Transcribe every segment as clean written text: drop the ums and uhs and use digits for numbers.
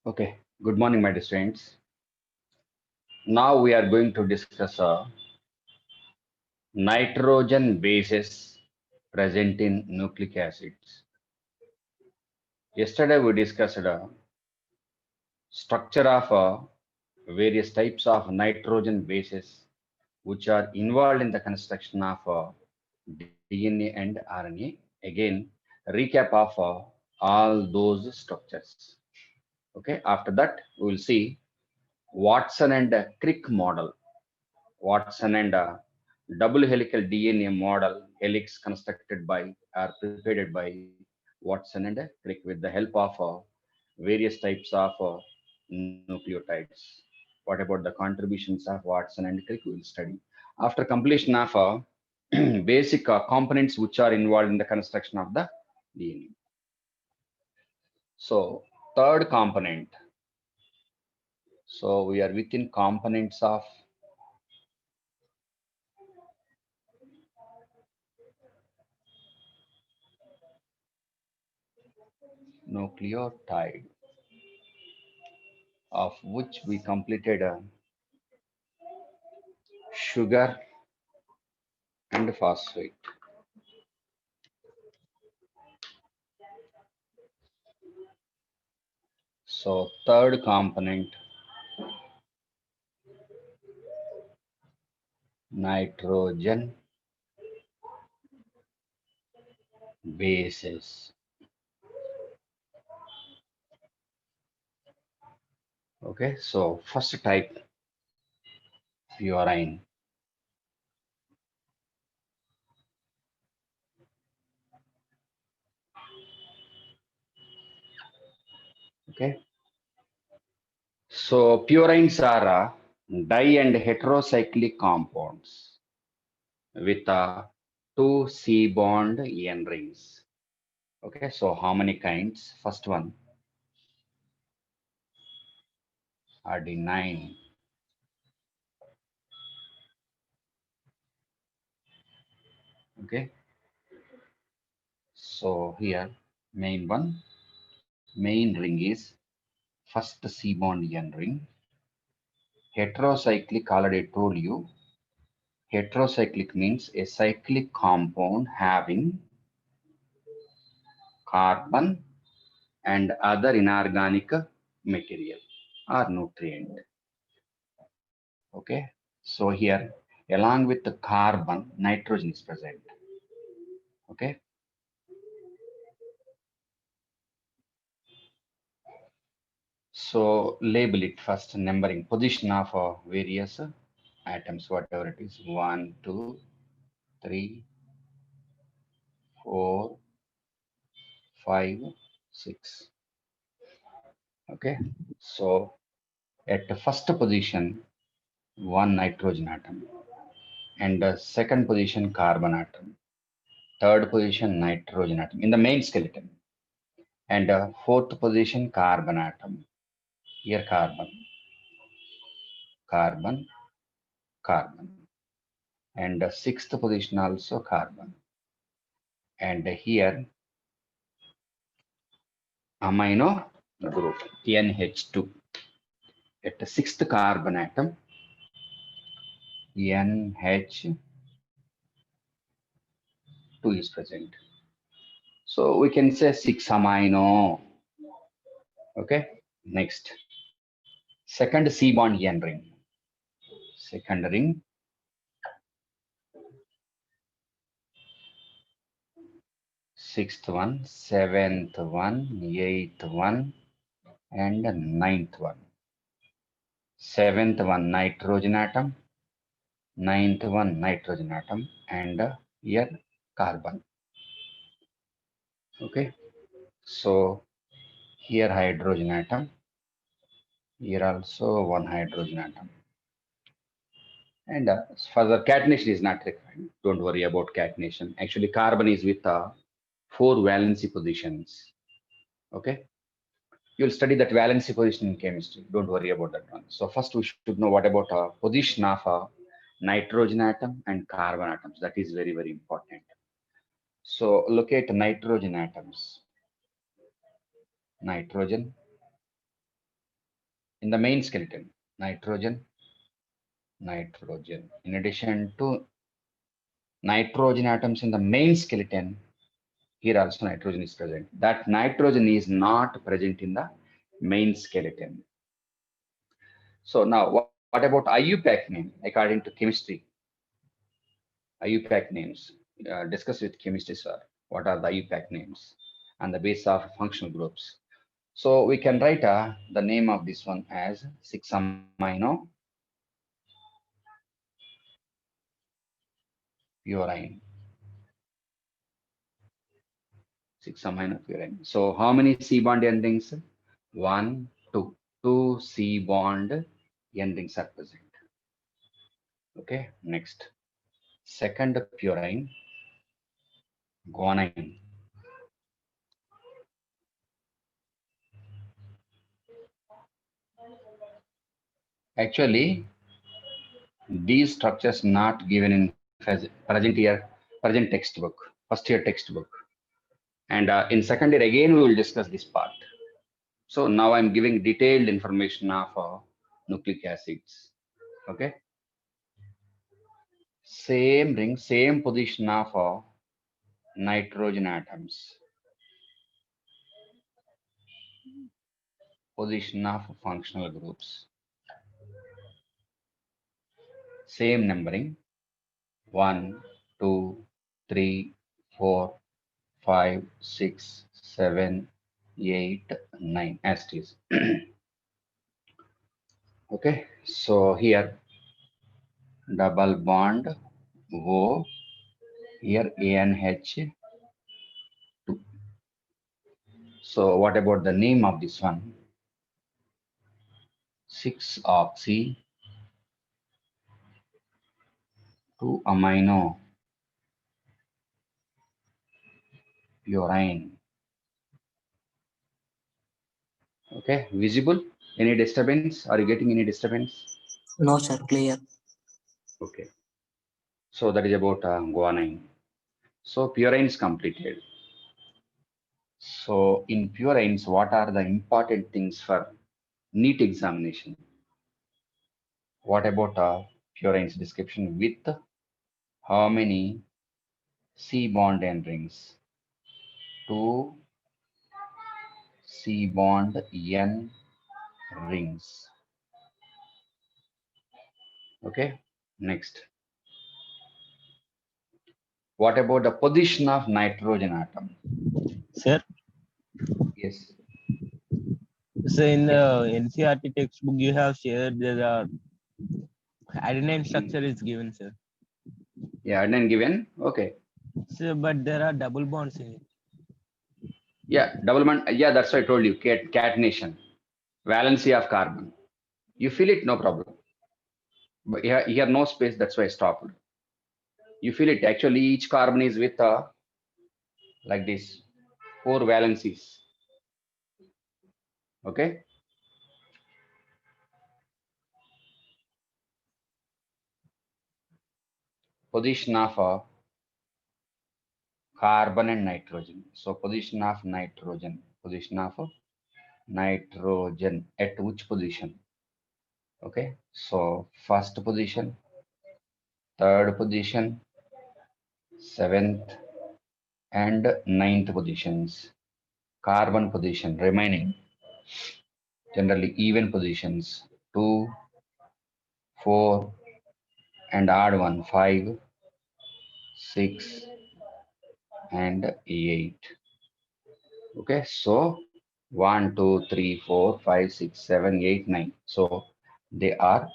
Okay, good morning, my dear students. Now we are going to discuss nitrogen bases present in nucleic acids. Yesterday we discussed structure of various types of nitrogen bases which are involved in the construction of DNA and RNA. Again, recap of all those structures. Okay, after that we will see Watson and Crick model. Watson and double helical DNA model helix constructed by or prepared by Watson and Crick with the help of various types of nucleotides. What about the contributions of Watson and Crick? We will study. After completion of basic components which are involved in the construction of the DNA. So, third component. So, we are within components of nucleotide, of which we completed sugar and phosphate. So third component, nitrogen bases. Okay, so first type, purine. Okay, so purines are di and heterocyclic compounds with two C bond N rings. Okay, so how many kinds? First one, adenine. Okay, so here main one, main ring is first C bond N ring. Heterocyclic, already told you, heterocyclic means a cyclic compound having carbon and other inorganic material or nutrient. Okay, so here along with the carbon, nitrogen is present. Okay, so label it first, numbering position of various atoms, whatever it is, 1, 2, 3, 4, 5, 6. Okay, so at the first position, one nitrogen atom, and the second position, carbon atom, third position, nitrogen atom in the main skeleton, and fourth position, carbon atom. Here, carbon, carbon, carbon, and the sixth position also carbon, and here amino group NH2. At the sixth carbon atom, NH2 is present. So we can say 6 amino. Okay, next. Second C bond N ring. Second ring. Sixth one, seventh one, eighth one, and ninth one. Seventh one, nitrogen atom. Ninth one, nitrogen atom. And here, carbon. Okay. So here, hydrogen atom. Here also one hydrogen atom. And further catenation is not required. Don't worry about catenation. Actually, carbon is with four valency positions. Okay. You'll study that valency position in chemistry. Don't worry about that one. So first we should know what about position of nitrogen atom and carbon atoms. That is very, very important. So look at nitrogen atoms. Nitrogen, in the main skeleton, nitrogen, nitrogen. In addition to nitrogen atoms in the main skeleton, here also nitrogen is present. That nitrogen is not present in the main skeleton. So now, what about IUPAC name according to chemistry? IUPAC names. Discuss with chemistry, sir. What are the IUPAC names and the base of functional groups? So we can write the name of this one as 6-amino purine. 6-amino purine. So how many C bond endings? One, two. Two C bond endings are present. Okay, next. Second purine, guanine. Actually, these structures not given in present textbook, first year textbook. And in second year again, we will discuss this part. So now I'm giving detailed information of nucleic acids. Okay. Same ring, same position of nitrogen atoms. Position of functional groups. Same numbering. 1, 2, 3, 4, 5, 6, 7, 8, 9 as it is. Okay. So here double bond O, here ANH2. So what about the name of this one? 6-oxy 2-amino purine. Okay, visible? Any disturbance? Are you getting any disturbance? No, sir. Clear. Okay. So that is about guanine. So purine is completed. So in purines, what are the important things for NEET examination? What about purines description with how many C bond end rings? 2 C bond N rings. Okay, next. What about the position of nitrogen atom? Sir, Yes. so in Yes. the NCRT textbook you have shared the adenine structure is given, sir. Yeah, and then given. Okay. So, but there are double bonds in it. Yeah, double bond. Yeah, that's what I told you. Catenation, valency of carbon. You feel it, no problem. But here no space. That's why I stopped. You feel it. Actually, each carbon is with like this, 4 valencies. Okay. Position of carbon and nitrogen. So position of nitrogen. Position of nitrogen at which position? Okay. So first position, third position, seventh, and ninth positions. Carbon position remaining generally even positions 2, 4, and odd one 5, 6, and 8. Okay, so 1, 2, 3, 4, 5, 6, 7, 8, 9. So they are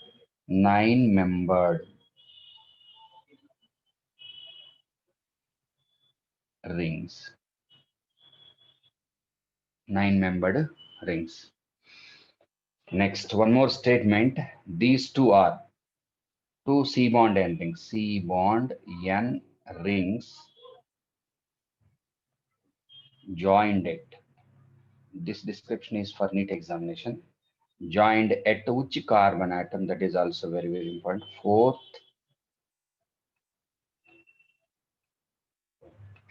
9-membered rings. 9-membered rings. Next, one more statement. These two are 2 C bond endings. C bond N rings joined at. This description is for NEET examination. Joined at which carbon atom? That is also very, very important. Fourth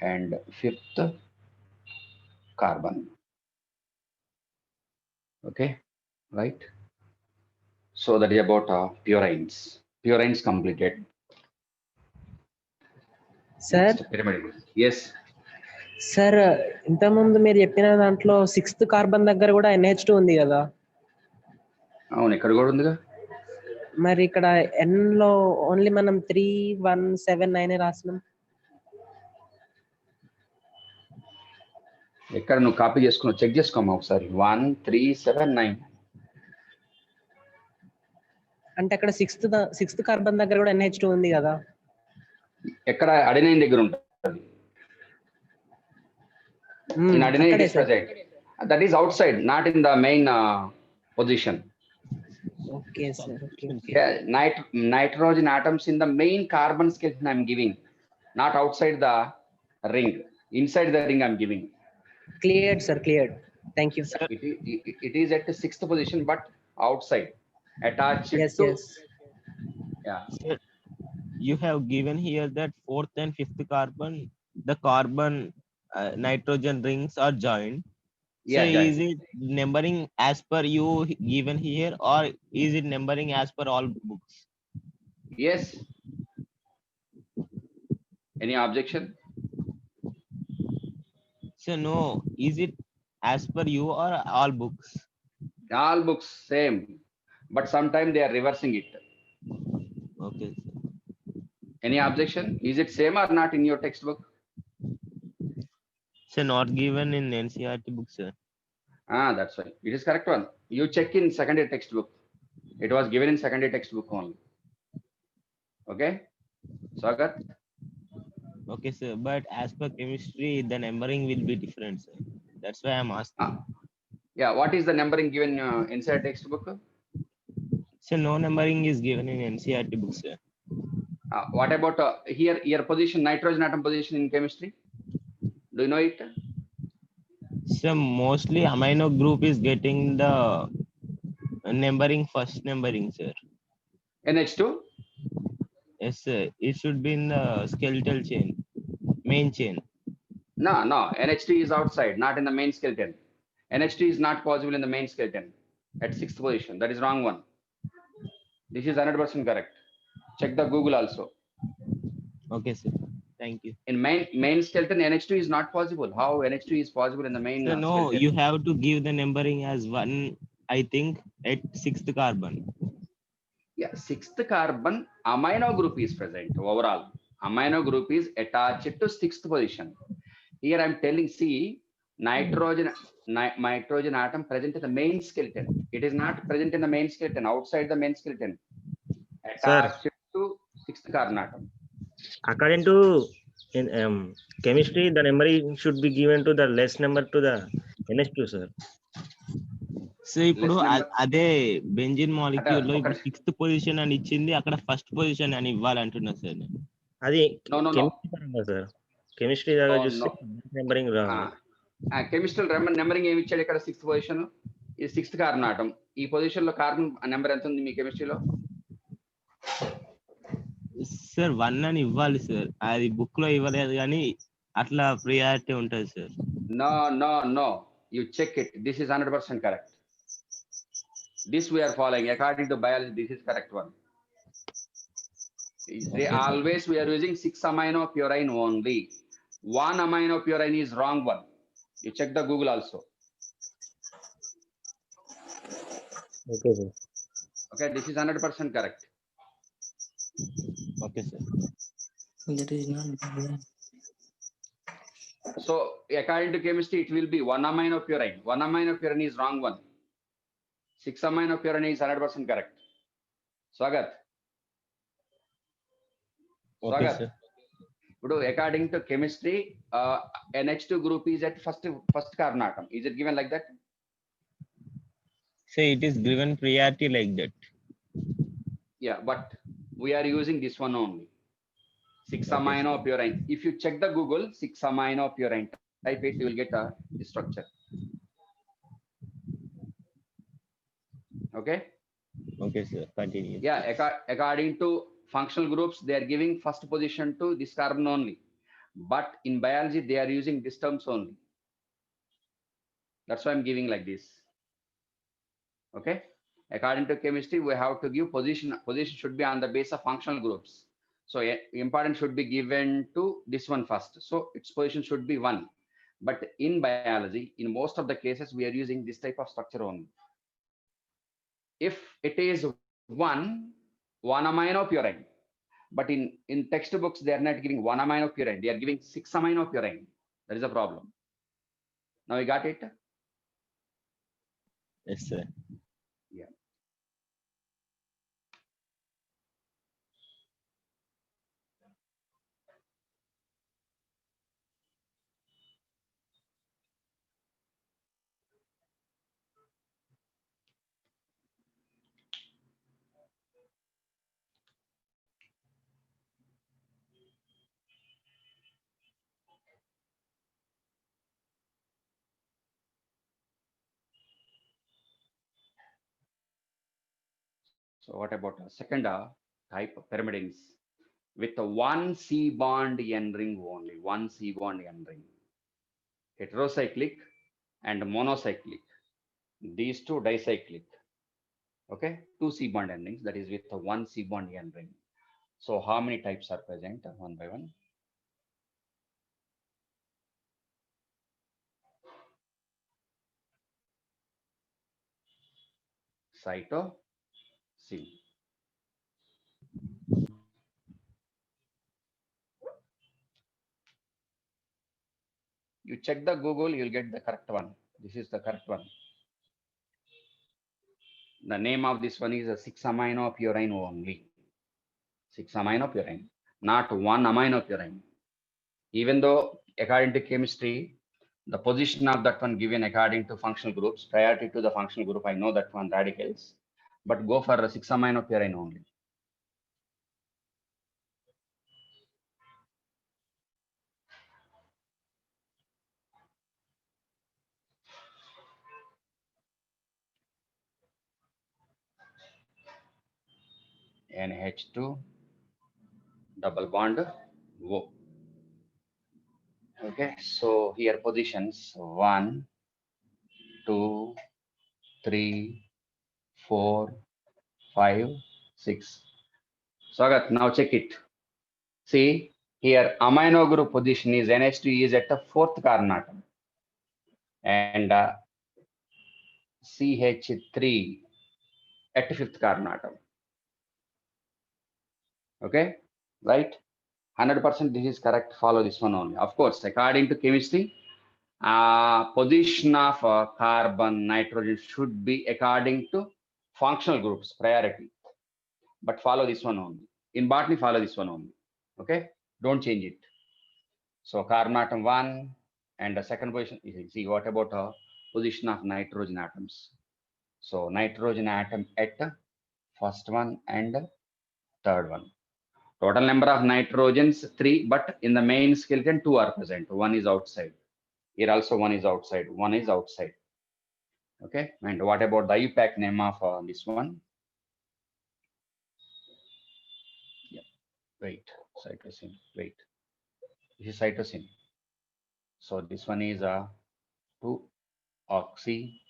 and fifth carbon. Okay, right? So that is about purines. Purines completed. Sir Next, pyrimidine group. Yes. Sir ఇంతకుముందు మీరు చెప్పిన దాంట్లో 6th carbon దగ్గర కూడా NH2 ఉంది కదా, అవును, ఇక్కడ కూడా ఉందిగా. మరి ఇక్కడ N లో ఓన్లీ మనం 3179 రాసినాం. ఎక్కడ నువ్వు కాపీ చేసుకున్నావు చెక్ చేసుకోమా ఒకసారి. 1379. అంటే అక్కడ 6th కార్బన్ దగ్గర కూడా NH2 ఉంది కదా. ఎక్కడ అడినైన్ దగ్గర ఉంటుంది. In adenine it అక్కడే is sir. present. That is outside, not in the main position. Okay sir. Okay. Yeah, nitrogen atoms in the main carbon skeleton I'm giving, not outside the ring. Inside the ring I'm giving. Cleared sir, cleared. Thank you. It is at the 6th position, but outside, attached Yes, to. yes. Yeah. Sir, you have given here that 4th and 5th carbon, the carbon nitrogen rings are joined. Yeah, So yeah. is it numbering as per you given here, or is it numbering as per all books? Yes. Any objection? So no, is it as per you or all books? All books same, but sometimes they are reversing it. Okay, sir. Any objection? Is it same or not in your textbook? So not given in NCERT book, sir. That's why. It is correct one. You check in secondary textbook. It was given in secondary textbook only. Okay? Swagat? Okay, sir. But as per chemistry, the numbering will be different, sir. That's why I'm asking. Yeah, what is the numbering given inside textbook? So no numbering is given in NCERT book, sir. What about here position, nitrogen atom position in chemistry? Do you know it? So mostly amino group is getting the numbering, first numbering, sir. NH2? Yes, sir. It should be in the skeletal chain, main chain. No. NH2 is outside, not in the main skeleton. NH2 is not possible in the main skeleton at 6th position. That is wrong one. This is 100% correct. Check the Google also. Okay, sir. Thank you. In main skeleton, NH2 is not possible. How NH2 is possible in the main So no, skeleton? you have to give the numbering as 1, I think, at 6th carbon. Yeah, 6th carbon amino group is present overall. Amino group is attached to 6th position. Here I'm telling, see, nitrogen atom present in the main skeleton. It is not present in the main skeleton, outside the main skeleton. Attached to 6th carbon atom. According to in chemistry, the numbering should be given to the less number to the NH2, sir. So ఇప్పుడు Less number. అదే benzene molecule లో ఇప్పుడు ఒకటి. 6th position అని ఇచ్చింది, అక్కడ first position అని ఇవ్వాలంటున్నా sir నేను. అది No. కెమిస్ట్రీ పరంగా సార్. కెమిస్ట్రీ దాకా చూస్తే నెంబరింగ్ రాదు. కెమిస్ట్రల్ నెంబరింగ్ ఏమి ఇచ్చాడు ఇక్కడ? 6th position. ఈ 6th కార్బన్ ఆటం. ఈ పొజిషన్ లో కార్బన్ నెంబర్ ఎంత ఉంది మీ కెమిస్ట్రీలో? సార్ 1 అని ఇవ్వాలి సార్, అది బుక్ లో ఇవ్వలేదు కానీ అట్లా ప్రియారిటీ ఉంటుంది sir. No. You check it. This is 100% correct. This we are following according to biology. This is correct one. They always we are using 6 amino purine only. 1 amino purine is wrong one. You check the Google also. Okay sir. Okay, this is 100% correct. Okay sir. That is not. So according to chemistry, it will be 1 amino purine. 1 amino purine is wrong one. 6 amino purine is 100% correct. Swagat. Okay sir. ఇప్పుడు according to chemistry, NH2 group is at first carbon atom. Is it given like that? So it is given priority like that. Yeah, but we are using this one only. 6 amino purine. If you check the Google, 6 amino purine, type it, you will get the structure. Okay? Okay sir, continue. Yeah, according to functional groups, they are giving first position to this carbon only. But in biology, they are using these terms only. That's why I'm giving like this. Okay? According to chemistry, we have to give position. Position should be on the base of functional groups. So importance should be given to this one first. So its position should be 1. But in biology, in most of the cases, we are using this type of structure only. If it is 1 amino purine, but in textbooks, they are not giving 1 amino purine. They are giving 6 amino purine. That is a problem. Now you got it? Yes, sir. Yeah. So what about a second type of pyrimidines with a 1 C bond N ring only, 1 C bond N ring. Heterocyclic and monocyclic. These two dicyclic. Okay, 2 C bond N rings, that is with a 1 C bond N ring. So how many types are present? One by one. Cytosine. You check the Google, you'll get the correct one. This is the correct one. The name of this one is a 6 amino purine only. 6 amino purine, not 1 amino purine. Even though according to chemistry, the position of that one given according to functional groups, priority to the functional group, I know that one radicals, but go for a 6 amino purine only. NH2 double bond O. Okay, so here positions 1, 2, 3, 4, 5, 6. Sagat, now check it. See, here amino group position is NH2 is at the 4th carbon atom and CH3 at 5th carbon atom. Okay, right? 100% this is correct. Follow this one only. Of course, according to chemistry, position of carbon, nitrogen should be according to functional groups priority. But follow this one only. In botany, follow this one only. Okay, don't change it. So carbon atom 1 and the second position. See what about position of nitrogen atoms? So nitrogen atom at first one and third one. Total number of nitrogens 3, but in the main skeleton 2 are present. 1 is outside. Here also 1 is outside. 1 is outside. Okay. And what about the IUPAC name of this one? Yeah. Wait. Cytosine. Wait. This is cytosine. So this one is 2-oxy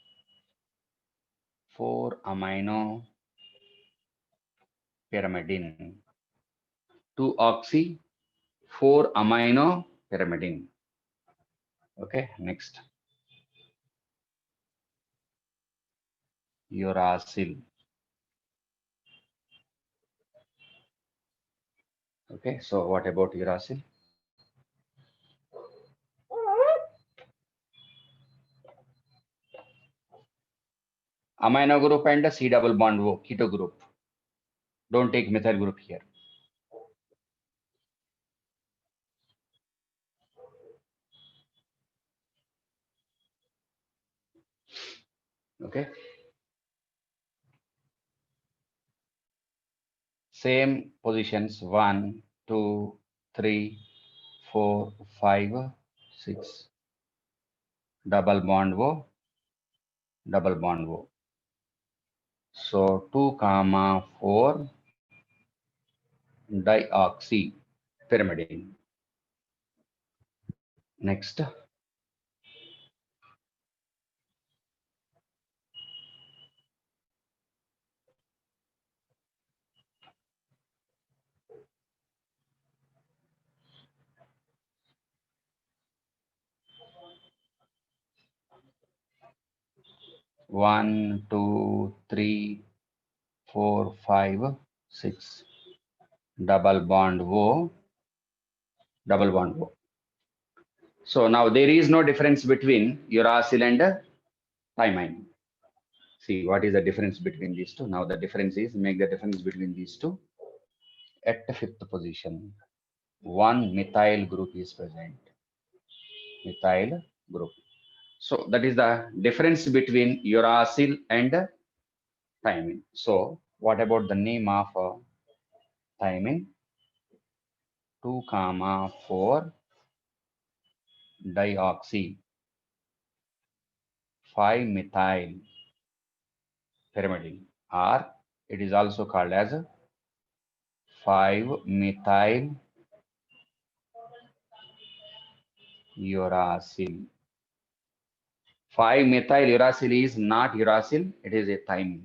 4-amino pyrimidine. 2-oxy 4-amino pyrimidine. Okay, next. Uracil. Okay, so what about uracil? Amino group and a C double bond O, keto group. Don't take methyl group here. Okay. Same positions 1, 2, 3, 4, 5, 6. Double bond O, double bond O. So 2, 4 dioxy pyrimidine. Next. 1, 2, 3, 4, 5, 6. Double bond O, double bond O. So now there is no difference between uracil and thymine. See, what is the difference between these two? Now the difference is, make the difference between these two. At the 5th position, one methyl group is present. Methyl group. So that is the difference between uracil and thymine. So what about the name of thymine? 2, 4 dioxy 5 methyl pyrimidine, or it is also called as 5 methyl uracil. 5 methyl uracil is not uracil, it is a thymine.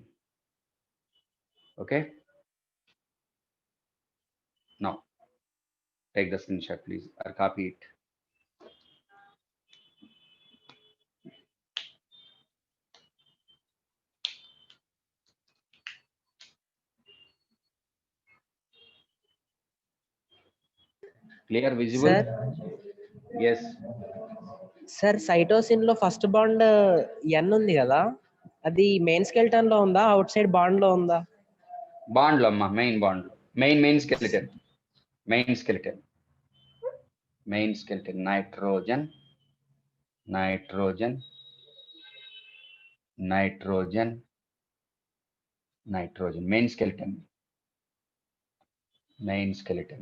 Okay. Now take the screenshot, please, or copy it. Clear, visible? Sir Yes. Sir cytosine లో first bond ఎన్ ఉంది కదా, అది main skeleton లో ఉందా, out side bond లో ఉందా? Bond lo amma, main bond. Main skeleton. Main skeleton. Main skeleton. Nitrogen. Nitrogen. Nitrogen. Nitrogen. Main skeleton. Main skeleton.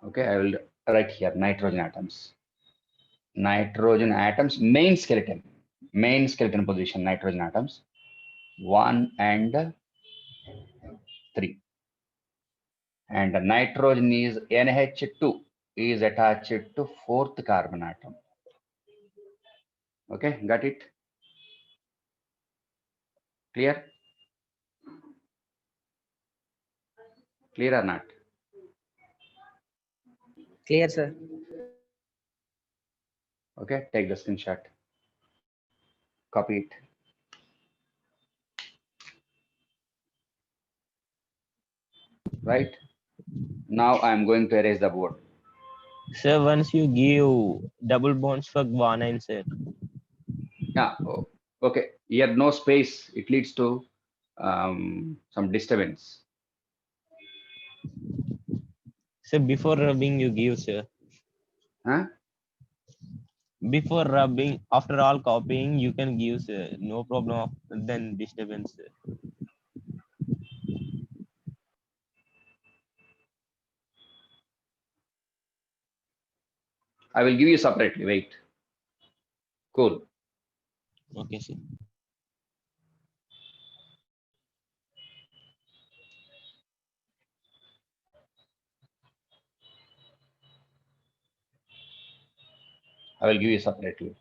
Okay, I will write here nitrogen atoms. Nitrogen atoms, main skeleton. Main skeleton position, nitrogen atoms. 1 and 3. And the nitrogen is NH2 is attached to 4th carbon atom. Okay, got it? Clear? Clear or not? Clear sir. Okay, take the screenshot. Copy it. Right? Now I am going to erase the board. Sir, once you give double bonds for guanine, sir. Yeah. Okay. Here no space. It leads to some disturbance. Sir, before rubbing you give, sir. Huh? Before rubbing, after all copying, you can give, sir. No problem. Then disturbance, sir. I will give you separately. Wait. Cool. Okay, sir. I will give you separately.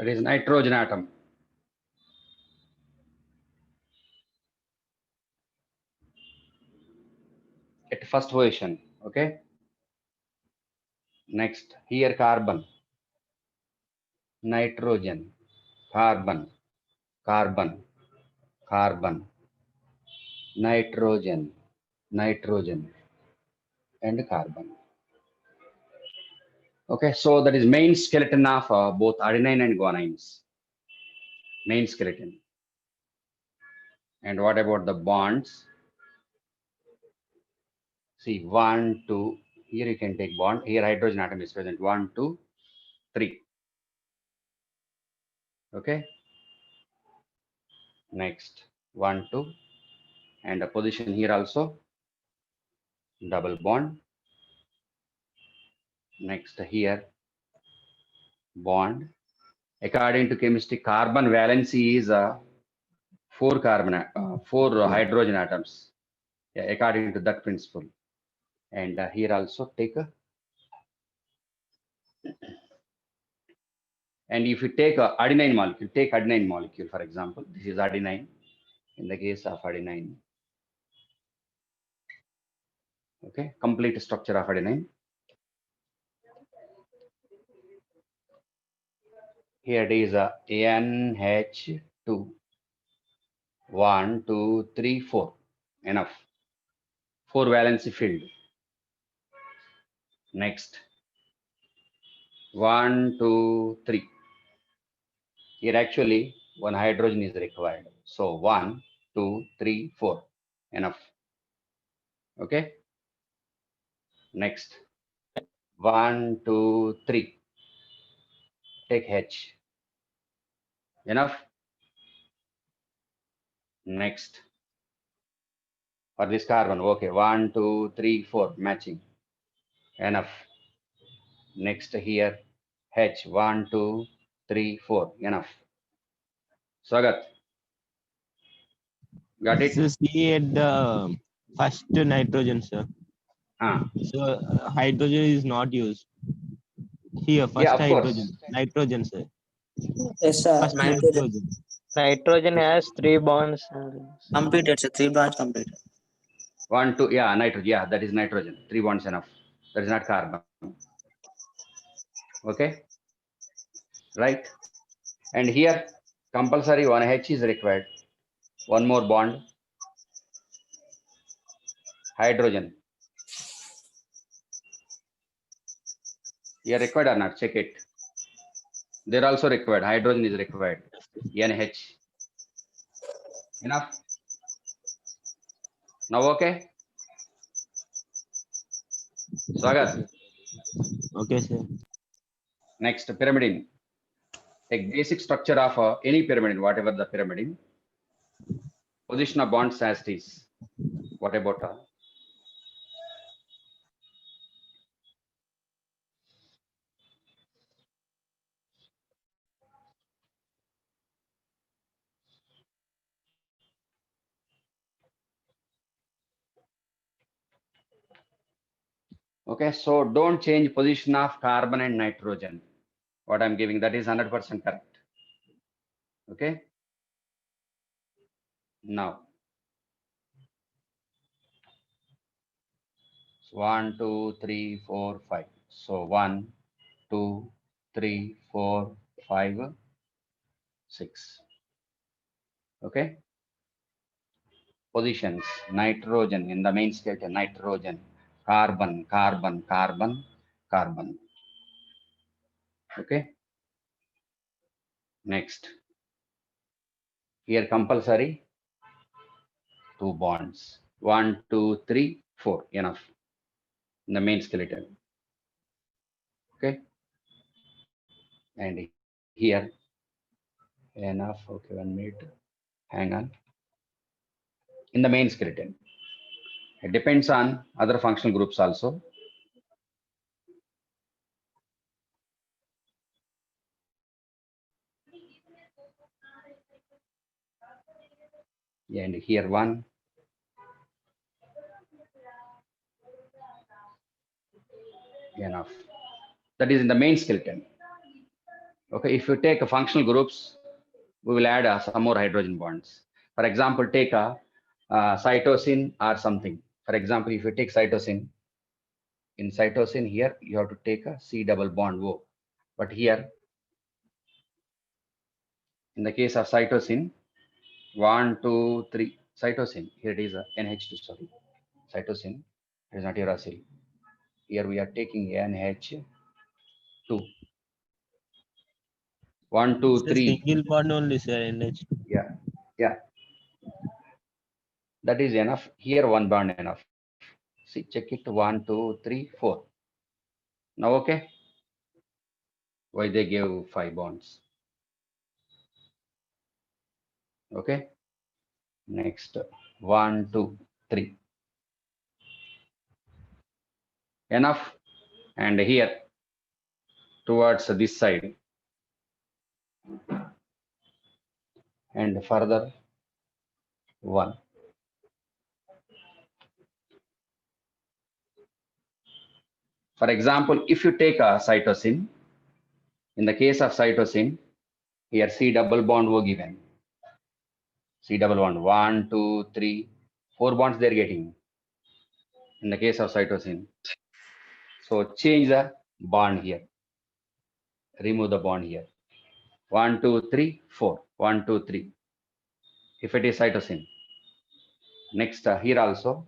That is nitrogen atom. At first position, okay? Next, here carbon, nitrogen, carbon, carbon, carbon, nitrogen, nitrogen, and carbon. Okay, so that is main skeleton of both adenine and guanines. Main skeleton. And what about the bonds? See, 1, 2. Here you can take bond. Here hydrogen atom is present. 1, 2, 3. Okay. Next, 1, 2. And a position here also. Double bond. Next here, bond. According to chemistry, carbon valency is 4 hydrogen atoms. Yeah, according to that principle. And here also take a. And if you take a adenine molecule, take adenine molecule, for example, this is adenine. In the case of adenine, okay, complete structure of adenine. Here it is a NH2. 1, 2, 3, 4. Enough. 4 valency filled. Next. 1, 2, 3. Here actually one hydrogen is required. So 1, 2, 3, 4. Enough. Okay. Next. 1, 2, 3. Take H. Enough. Next. For this carbon, okay. 1, 2, 3, 4. Matching. Enough. Next here. H. 1, 2, 3, 4. Enough. Swagat. Got it? So see at the first nitrogen, sir. Ah. So hydrogen is not used. Here, first Yeah, of hydrogen. course. Nitrogen, sir. Yes, sir. First Nitrogen nitrogen. Nitrogen has 3 bonds. completed, sir. 3 bonds completed. 1, 2, yeah, nitrogen. Yeah, that is nitrogen. 3 bonds enough. That is not carbon. Okay. Right. And here, compulsory 1 H is required. One more bond. Hydrogen. Here required or not? Check it. They're also required. Hydrogen is required. NH. Enough. Now, okay. Swagat. Okay, sir. Next, pyrimidine. Take basic structure of any pyrimidine, whatever the pyrimidine. Position of bonds as it is. What about okay, so don't change position of carbon and nitrogen. What I'm giving, that is 100% correct. Okay. Now, 1, 2, 3, 4, 5. So 1, 2, 3, 4, 5, 6. Okay. Positions, nitrogen in the main skeleton, nitrogen, carbon, carbon, carbon, carbon. Okay. Next. Here compulsory 2 bonds. 1, 2, 3, 4. Enough. In the main skeleton. Okay. And here enough. Okay, 1 minute. Hang on. In the main skeleton. It depends on other functional groups also. And here 1. Enough. That is in the main skeleton. Okay, if you take functional groups, we will add some more hydrogen bonds. For example, take a cytosine or something. For example, if you take cytosine, in cytosine here, you have to take a C double bond O. But here, in the case of cytosine, 1, 2, 3, cytosine, here it is a NH2, sorry, cytosine, it is not uracil. Here we are taking NH2. 1, 2, It's a 3. single bond only, sir. NH. Yeah, yeah. That is enough. Here one bond enough. See, check it. 1, 2, 3, 4. Now, okay. Why they gave 5 bonds? Okay. Next, 1, 2, 3. Enough. And here, towards this side. And further, 1. For example, if you take a cytosine, in the case of cytosine, here C double bond O given. C double bond, 1, 2, 3, 4 bonds they're getting in the case of cytosine. So change the bond here. Remove the bond here. 1, 2, 3, 4. 1, 2, 3. If it is cytosine. Next, here also.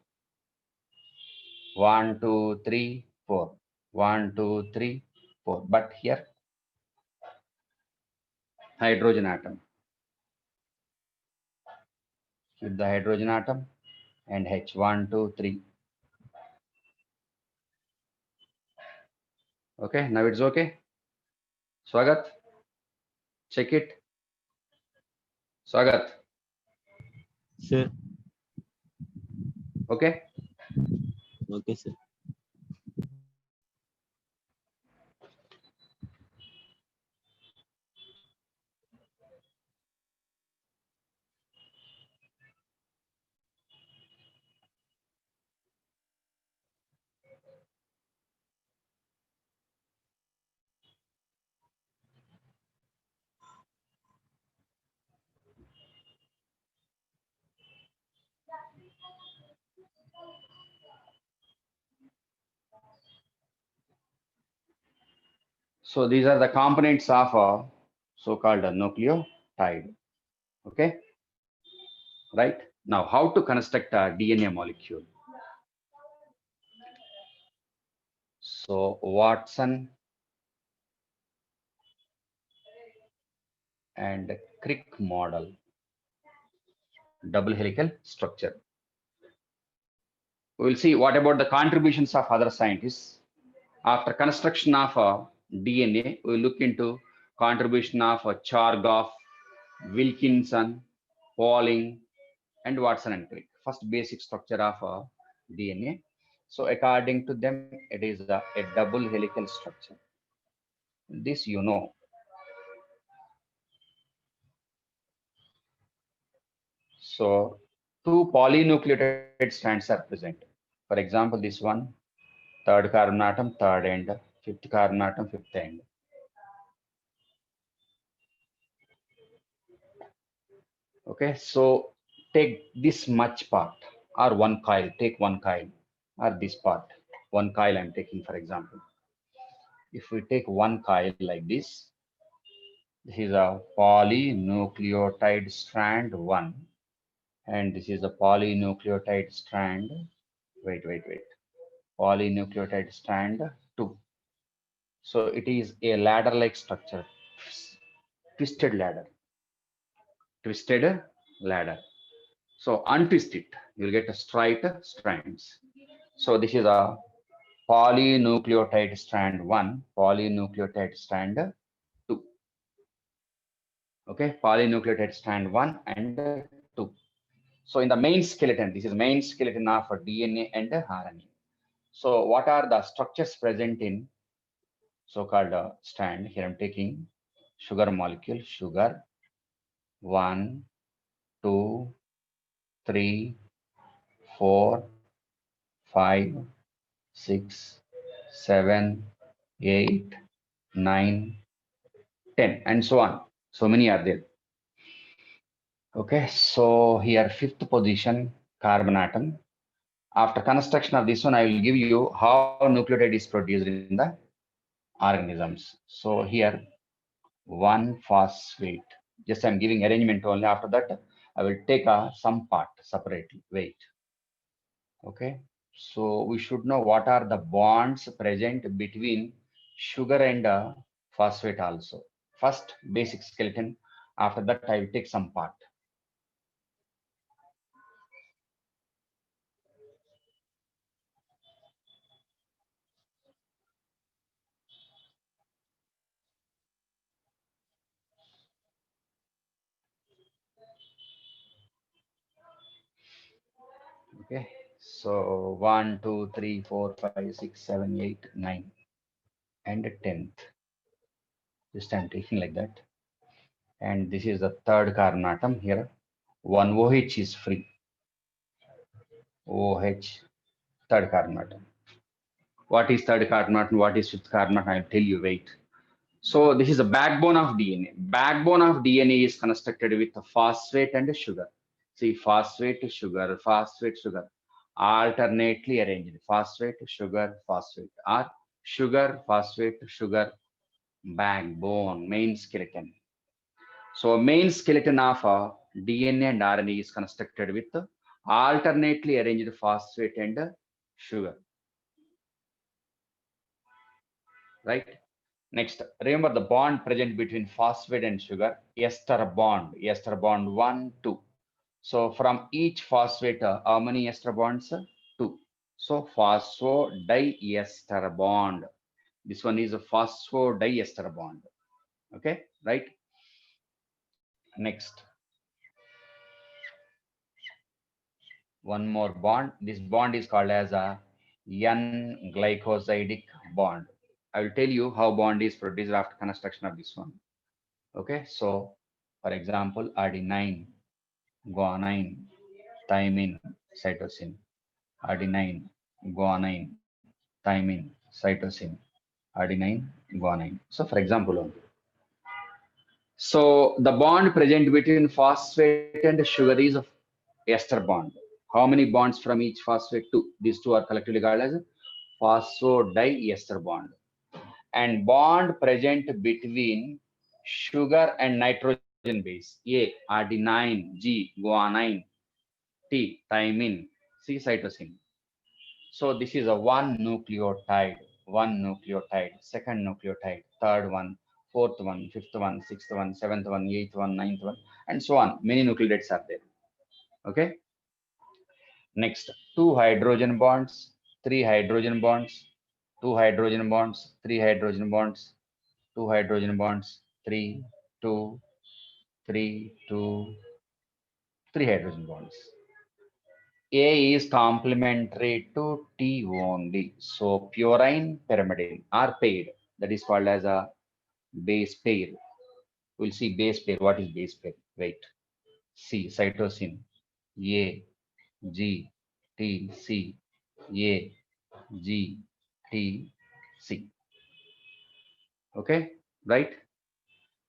1, 2, 3, 4. 1, 2, 3, 4. But here, hydrogen atom. With the hydrogen atom and H. 1, 2, 3. Okay, now it's okay. Swagat, check it. Swagat, Sir. okay? Okay, sir. So these are the components of a so-called nucleotide. Okay, right? Now, how to construct a DNA molecule? So Watson and Crick model, double helical structure. We will see what about the contributions of other scientists. After construction of a DNA, we will look into contribution of Chargaff, Wilkinson, Pauling, and Watson and Crick. First basic structure of DNA. So according to them, it is a double helical structure. This you know. So two polynucleotide strands are present. For example, this one, third carbon atom, third end, fifth carbon atom, fifth end. Okay, so take this much part or one coil, take one coil or this part, one coil I'm taking for example. If we take one coil like this is a polynucleotide strand 1 and this is a polynucleotide strand, wait, polynucleotide strand 2. So it is a ladder-like structure, twisted ladder. So untwist it, you'll get a straight strands. So this is a polynucleotide strand 1, polynucleotide strand 2. Okay, polynucleotide strand 1 and 2. So in the main skeleton, this is main skeleton of DNA and RNA. So what are the structures present in so-called strand? Here I'm taking sugar molecule, sugar, 1, 2, 3, 4, 5, 6, 7, 8, 9, 10, and so on. So many are there. Okay, so here fifth position, carbon atom. After construction of this one, I will give you how nucleotide is produced in the organisms. So here, 1-phosphate. Just I'm giving arrangement only. After that, I will take some part separately. Wait. Okay. So we should know what are the bonds present between sugar and phosphate also. First, basic skeleton. After that, I will take some part. Okay. So 1, 2, 3, 4, 5, 6, 7, 8, 9, and 10th. Just I'm taking like that. And this is the third carbon atom here. One OH is free. OH, third carbon atom. What is third carbon atom? What is fifth carbon atom? I'll tell you. Wait. So this is the backbone of DNA. Backbone of DNA is constructed with phosphate and sugar. See, phosphate, sugar, alternately arranged. Phosphate, sugar, or sugar, phosphate, sugar, backbone, main skeleton. So main skeleton of DNA and RNA is constructed with alternately arranged phosphate and sugar. Right? Next, remember the bond present between phosphate and sugar, ester bond 1, 2. So from each phosphate, how many ester bonds? 2. So phosphodiester bond. This one is a phosphodiester bond. Okay, right? Next, one more bond. This bond is called as a N-glycosidic bond. I will tell you how bond is produced after construction of this one. Okay, so for example, adenine, guanine, thymine, cytosine, adenine, guanine, thymine, cytosine, adenine, guanine. So for example, only. So the bond present between phosphate and sugar is of ester bond. How many bonds from each phosphate? Two. These two are collectively called as phosphodiester bond. And bond present between sugar and nitrogen base. A, adenine, G, guanine, T, thymine, C, cytosine. So this is a one nucleotide, second nucleotide, third one, fourth one, fifth one, sixth one, seventh one, eighth one, ninth one, and so on. Many nucleotides are there. Okay. Next, two hydrogen bonds, three hydrogen bonds, two hydrogen bonds, three hydrogen bonds, two hydrogen bonds, three, two, three, two, three hydrogen bonds. A is complementary to T only. So purine pyrimidine are paired. That is called as a base pair. We'll see base pair. What is base pair? Wait. C, cytosine. A, G, T, C. A, G, T, C. Okay, right?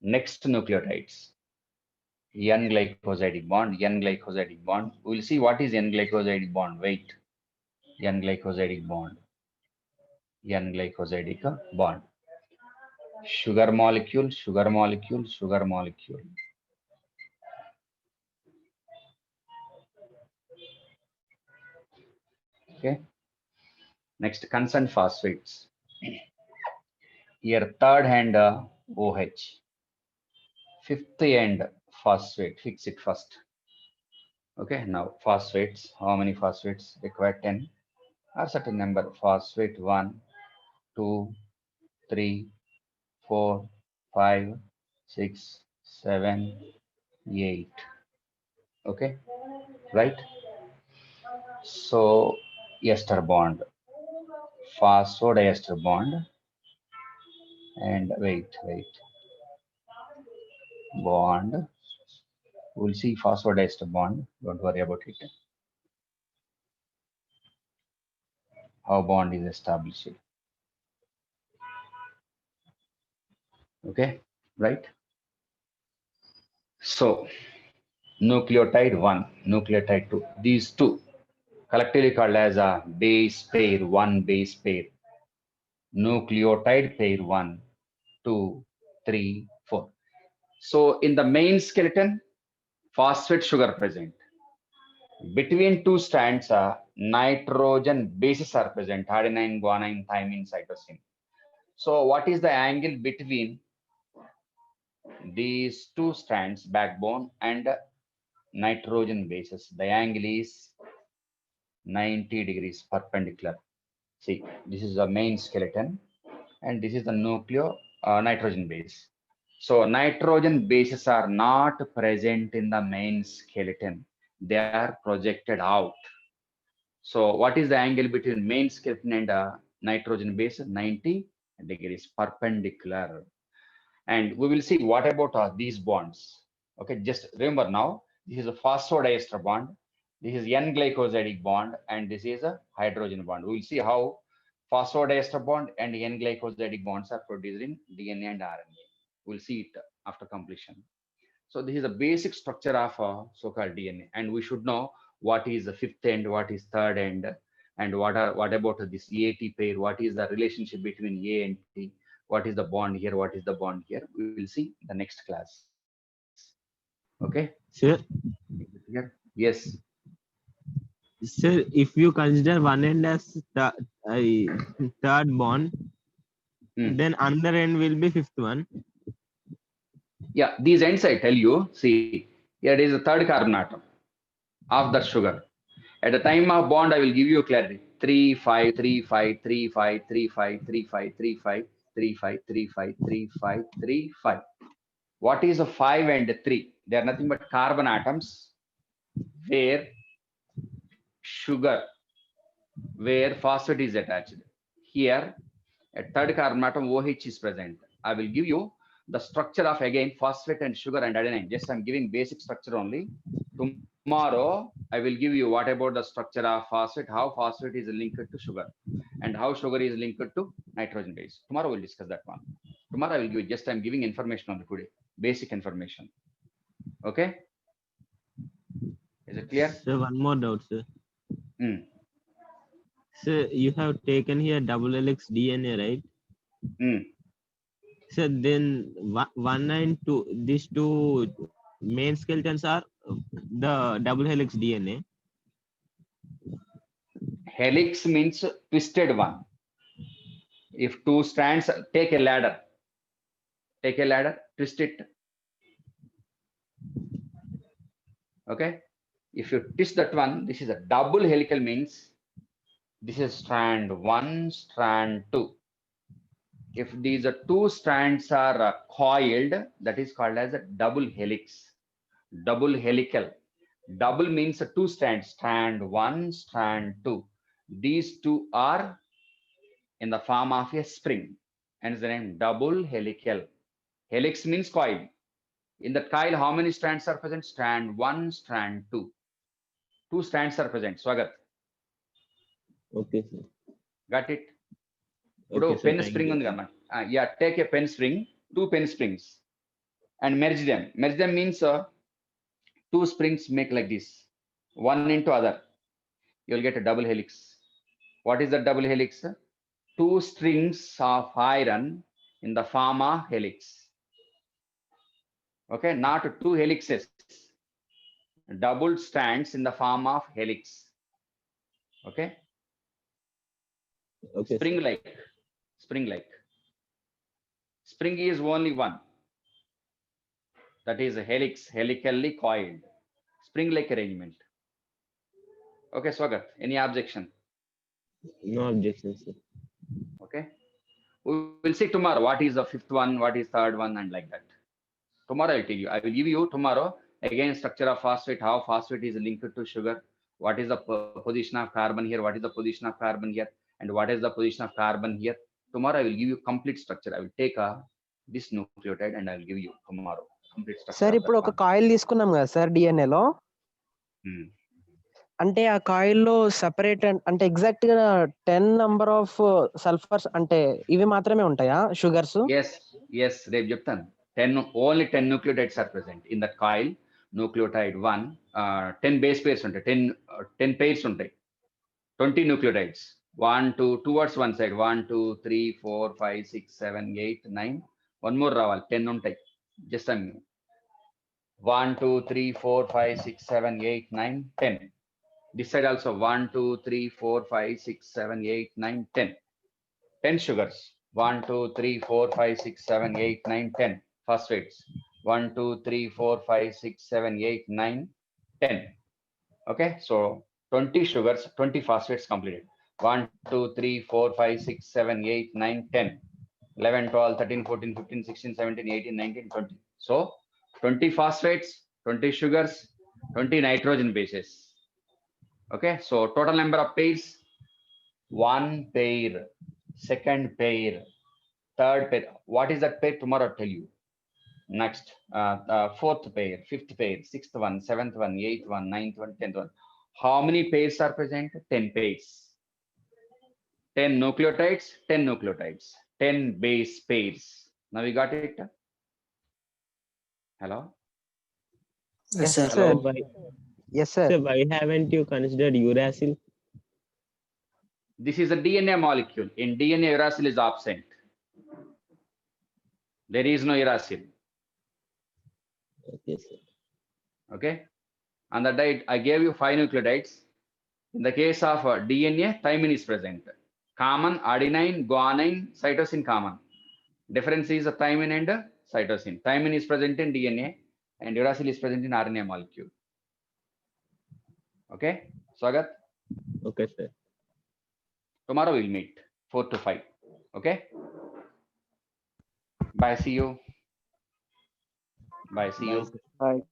Next nucleotides. N-glycosidic bond, N-glycosidic bond. We'll see what is N-glycosidic bond. Wait. N-glycosidic bond. N-glycosidic bond. Sugar molecule, sugar molecule, sugar molecule. Okay. Next, consent phosphates. Here, third hand OH. Fifth end phosphate. Fix it first. Okay. Now phosphates. How many phosphates? Require 10. Or certain number. Phosphate 1, 2, 3, 4, 5, 6, 7, 8. Okay. Right. So ester bond. Phosphodiester bond. And wait, bond. We'll see phosphodiester bond. Don't worry about it. How bond is established. Okay. right? So nucleotide 1, nucleotide 2, these two collectively called as a base pair, 1 base pair. Nucleotide pair 1, 2, 3, 4. So in the main skeleton, phosphate sugar present. Between two strands, nitrogen bases are present, adenine, guanine, thymine, cytosine. So what is the angle between these two strands, backbone and nitrogen bases? The angle is 90 degrees perpendicular. See, this is the main skeleton and this is the nitrogen base. So nitrogen bases are not present in the main skeleton. They are projected out. So what is the angle between main skeleton and nitrogen base? 90 degrees perpendicular. And we will see what about these bonds. Okay, just remember now, this is a phosphodiester bond. This is N-glycosidic bond, and this is a hydrogen bond. We will see how phosphodiester bond and N-glycosidic bonds are produced in DNA and RNA. We'll see it after completion. So this is a basic structure of so-called DNA, and we should know what is the fifth end, what is third end, and what about this AT pair, what is the relationship between A and T, what is the bond here, what is the bond here. We will see the next class. Okay. Sir, Yes. sir, if you consider one end as the third bond, then another end will be fifth one. Yeah, these ends I tell you, see, here it is the third carbon atom of that sugar. At the time of bond, I will give you clarity. 3, 5, 3, 5, 3, 5, 3, 5, 3, 5, 3, 5, 3, 5, 3, 5, 3, 5, 3, 5. What is a 5 and 3? They are nothing but carbon atoms where sugar, where phosphate is attached. Here, a third carbon atom OH is present. I will give you the structure of again phosphate and sugar and adenine. Just I'm giving basic structure only. Tomorrow, I will give you what about the structure of phosphate, how phosphate is linked to sugar, and how sugar is linked to nitrogen base. Tomorrow we'll discuss that one. Tomorrow I will give you, just I'm giving information on the today, basic information. Okay? Is it clear? So one more doubt, sir. Sir, you have taken here double helix DNA, right? So then 1 and 2, these two main skeletons are the double helix DNA. Helix means twisted one. If two strands, take a ladder, twist it. Okay. If you twist that one, this is a double helical, means this is strand 1, strand 2. If these are two strands are coiled, that is called as a double helix. Double helical. Double means two strands, strand 1, strand 2. These two are in the form of a spring, and the name double helical. Helix means coil. In that coil, how many strands are present? Strand 1, strand 2. Two strands are present. Swagat. Okay, sir. Got it? Okay, sir, pen spring on the yeah, take a pen spring, two pen springs, and merge them. Merge them means two springs make like this, one into other. You'll get a double helix. What is the double helix? Two strings of iron in the form of helix. Okay, not two helixes. Double strands in the form of helix. Okay. Okay. Spring-like. Spring-like. Spring is only one. That is a helix, helically coiled. Spring-like arrangement. Okay, Swagat, any objection? No objection, sir. Okay. We will see tomorrow what is the fifth one, what is third one, and like that. Tomorrow I'll tell you. I will give you tomorrow again structure of phosphate, how phosphate is linked to sugar, what is the position of carbon here, what is the position of carbon here, and what is the position of carbon here. Tomorrow I will give you complete structure. I will take this nucleotide and I will give you tomorrow complete structure. Sir ఇప్పుడు ఒక coil తీసుకున్నాం కదా sir DNA లో, అంటే ఆ coil లో separate అంటే exact గా 10 నంబర్ ఆఫ్ సల్ఫర్స్ అంటే ఇవి మాత్రమే ఉంటాయా షుగర్స్? ఎస్ రేపు చెప్తాను. only 10 nucleotides are present in that coil. Nucleotide 1, 10 base pairs ఉంటాయి, 10 pairs ఉంటాయి, 20 nucleotides. 1, 2 towards one side, 1, 2, 3, 4, 5, 6, 7, 8, 9. One more రావాలి, 10 ఉంటాయి. Just a minute. 1, 2, 3, 4, 5, 6, 7, 8, 9, 10. This side also 1, 2, 3, 4, 5, 6, 7, 8, 9, 10. 10 sugars. 1, 2, 3, 4, 5, 6, 7, 8, 9, 10. Phosphates. 1, 2, 3, 4, 5, 6, 7, 8, 9, 10. Okay, so 20 sugars, 20 phosphates completed. 1, 2, 3, 4, 5, 6, 7, 8, 9, 10. 11, 12, 13, 14, 15, 16, 17, 18, 19, 20. So 20 phosphates, 20 sugars, 20 nitrogen bases. Okay, so total number of pairs, 1 pair, second pair, third pair. What is that pair? Tomorrow I'll tell you. Next, fourth pair, fifth pair, sixth one, seventh one, eighth one, ninth one, 10th one. How many pairs are present? 10 pairs. 10 nucleotides, 10 nucleotides, 10 base pairs. Now we got it? Hello? Yes, sir. sir. Hello? Why, Yes, sir. sir, why haven't you considered uracil? This is a DNA molecule. In DNA, uracil is absent. There is no uracil. Okay, sir. Okay. On the diet, I gave you 5 nucleotides. In the case of DNA, thymine is present. Common adenine, guanine, cytosine common. Difference is thymine and cytosine. Thymine is present in DNA and uracil is present in RNA molecule. Okay, Swagat. Okay, sir. Tomorrow we'll meet 4 to 5. Okay. Bye. See you. Bye. See you. Bye.